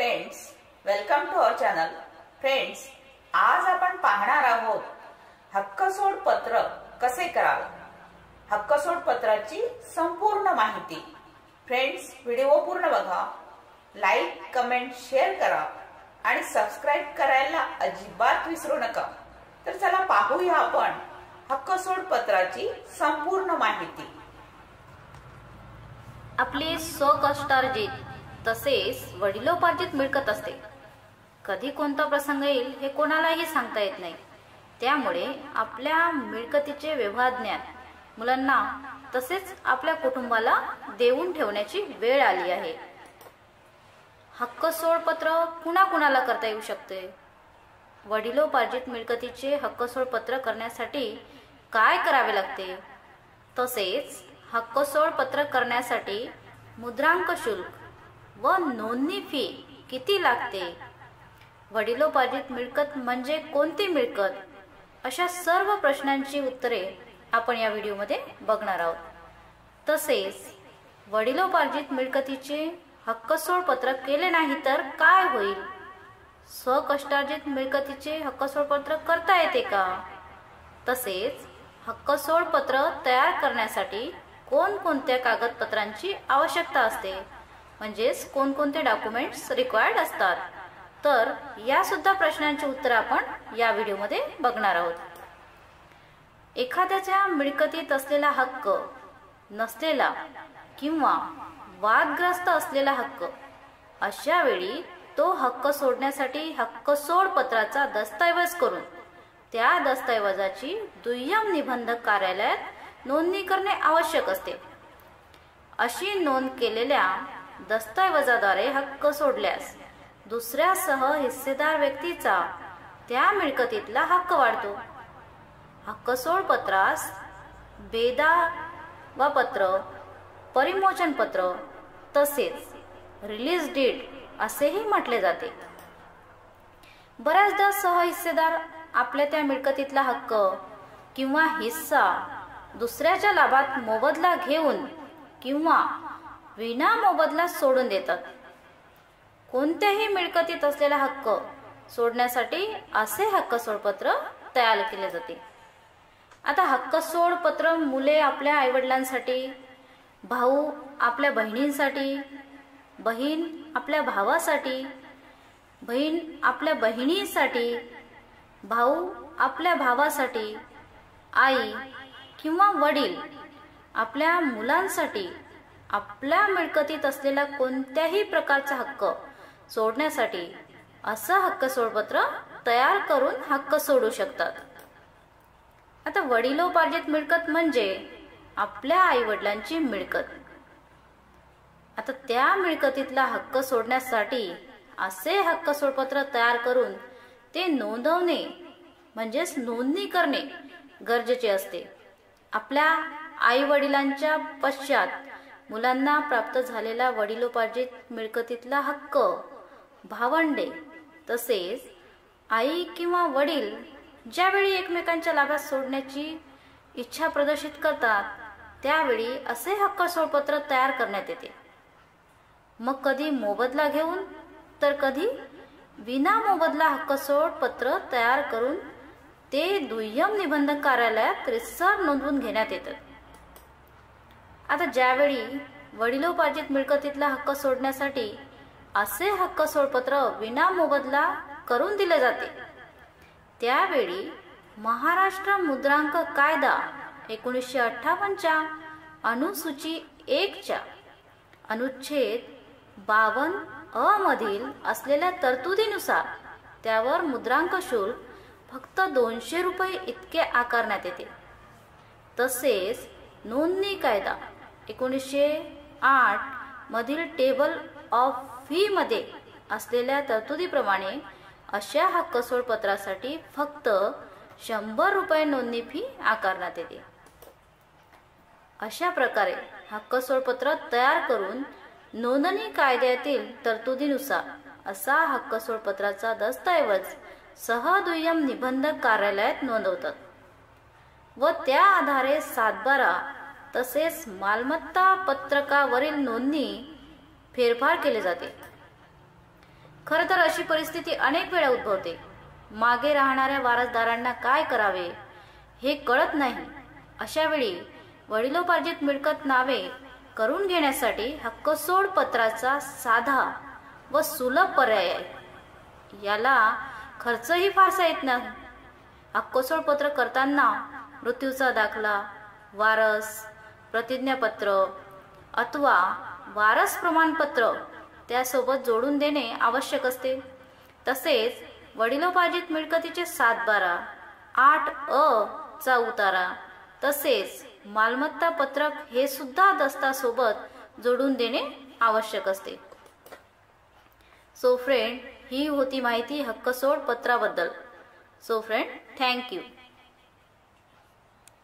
Friends, welcome to our channel. Friends, आज आपण पाहणार आहोत हक्कसोड पत्र कसे करावे. हक्कसोड पत्राची संपूर्ण माहिती. फ्रेंड्स, व्हिडिओ पूर्ण बघा, लाईक, कमेंट, शेअर करा आणि सबस्क्राइब करायला अजिबात विसरू नका. तर चला पाहूया आपण हक्कसोड पत्राची संपूर्ण माहिती. आपली स्वकष्टार्जित तसेच वडिलोपार्जित मिळकत असते. कधी कोणता प्रसंग येईल हे कोणालाही सांगता येत नाही. त्यामुळे आपल्या मिळकतीचे व्यवहार ज्ञान मुलांना तसेच आपल्या कुटुंबाला देऊन ठेवण्याची वेळ आली आहे. हक्कसोड पत्र कुणाकुणाला करता येऊ शकते? वडिलोपार्जित मिळकतीचे हक्कसोड पत्र करण्यासाठी काय करावे लागते? तसेच हक्कसोड पत्र करण्यासाठी मुद्रांक शुल्क व नोंदणी फी किती लागते? वडिलोपार्जित मिळकत म्हणजे कोणती मिळकत? अशा सर्व प्रश्नांची उत्तरे आपण या व्हिडिओमध्ये बघणार आहोत. तसेच वडिलोपार्जित मिळकतीचे हक्कसोड पत्र केले नाही तर काय होईल? स्वकष्टार्जित मिळकतीचे हक्कसोड पत्र करता येते का? तसेच हक्कसोड पत्र तयार करण्यासाठी कोणकोणत्या कागदपत्रांची आवश्यकता असते, म्हणजेच कोणकोणते डॉक्युमेंट्स रिक्वायर्ड असतात? तर या सुद्धा प्रश्नांची उत्तर आपण या व्हिडिओमध्ये बघणार आहोत. एखाद्याच्या मिळकतीत असलेला हक्क नसलेला किंवा वादग्रस्त असलेला हक्क, अशा वेळी तो हक्क सोडण्यासाठी हक्कसोड पत्राचा दस्तऐवज करून त्या दस्तऐवजाची दुय्यम निबंधक कार्यालयात नोंदणी करणे आवश्यक असते. अशी नोंद केलेल्या दस्तऐवजाद्वारे हक्क सोडल्यास दुसऱ्यासह हिस्सेदार व्यक्तीचा त्या मिळकतीतला हक्क वाढतो. हक्कसोड पत्रास बेदावा पत्र, परिमोचन पत्र तसेच रिलीज डीड असेही म्हटले जाते. बऱ्याचदा सहहिस्सेदार आपल्या त्या मिळकतीतला हक्क किंवा हिस्सा दुसऱ्याच्या लाभात मोबदला घेऊन किंवा विना मोबदला सोडून देतात. कोणत्याही मिळकतीत असलेला हक्क सोडण्यासाठी असे हक्कसोड पत्र तयार केले जाते. आता हक्कसोड पत्र मुले आपल्या आईवडिलांसाठी, भाऊ आपल्या बहिणींसाठी, बहीण आपल्या भावासाठी, बहीण आपल्या बहिणीसाठी, भाऊ आपल्या भावासाठी, आई किंवा वडील आपल्या मुलांसाठी आपल्या मिळकतीत असलेला कोणत्याही प्रकारचा हक्क सोडण्यासाठी असं हक्कसोड पत्र तयार करून हक्क सोडू शकतात. आता वडिलोपार्जित मिळकत म्हणजे आपल्या आईवडिलांची मिळकत. आता त्या मिळकतीतला हक्क सोडण्यासाठी असे हक्कसोड पत्र तयार करून ते नोंदवणे म्हणजेच नोंदणी करणे गरजेचे असते. आपल्या आई वडिलांच्या पश्चात मुलांना प्राप्त झालेला वडिलोपार्जित मिळकतीतला हक्क भावंडे तसेच आई किंवा वडील ज्यावेळी एकमेकांच्या लाभात सोडण्याची इच्छा प्रदर्शित करतात त्यावेळी असे हक्कसोड पत्र तयार करण्यात येते. मग कधी मोबदला घेऊन तर कधी विना मोबदला हक्कसोड पत्र तयार करून ते दुय्यम निबंधक कार्यालयात रितसर नोंदवून घेण्यात येतात. आता ज्यावेळी वडिलोपार्जित मिळकतीतला हक्क सोडण्यासाठी असे हक्कसोड पत्र विना मोबदला करून दिले जाते त्यावेळी महाराष्ट्र मुद्रांक कायदा 1958च्या अनुसूची 1च्या अनुच्छेद 52 मधील असलेल्या तरतुदीनुसार त्यावर मुद्रांक शुल्क फक्त 200 रुपये इतके आकारण्यात येते. तसेच नोंदणी कायदा 1908 मधील टेबल ऑफ फी मध्ये असलेल्या तरतुदीप्रमाणे अशा हक्कसोड पत्रासाठी फक्त 100 रुपये नोंदणी फी आकारण्यात येते. अशा प्रकारे हक्कसोड पत्र तयार करून नोंदणी कायद्यातील तरतुदीनुसार असा हक्कसोड पत्राचा दस्तऐवज सहदुय्यम निबंधक कार्यालयात नोंदवतात व त्या आधारे सातबारा तसेच मालमत्ता पत्रकावरील नोंदणी फेरफार केले जाते. खरं तर अशी परिस्थिती अनेक वेळा उद्भवते. मागे राहणाऱ्या वारसदारांना काय करावे हे कळत नाही. अशा वेळी वडिलोपार्जित मिळकत नावे करून घेण्यासाठी हक्कसोड पत्राचा साधा व सुलभ पर्याय आहे. याला खर्चही फारसा येत नाही. हक्कसोड पत्र करताना मृत्यूचा दाखला, वारस प्रतिज्ञापत्र अथवा वारस प्रमाणपत्र त्यासोबत जोडून देणे आवश्यक असते. तसेच वडिलोपार्जित मिळकतीचे 7/12, 8अ चा उतारा तसेच मालमत्ता पत्रक हे सुद्धा दस्तासोबत जोडून देणे आवश्यक असते. सो फ्रेंड, ही होती माहिती हक्कसोड पत्राबद्दल. So friend, thank you.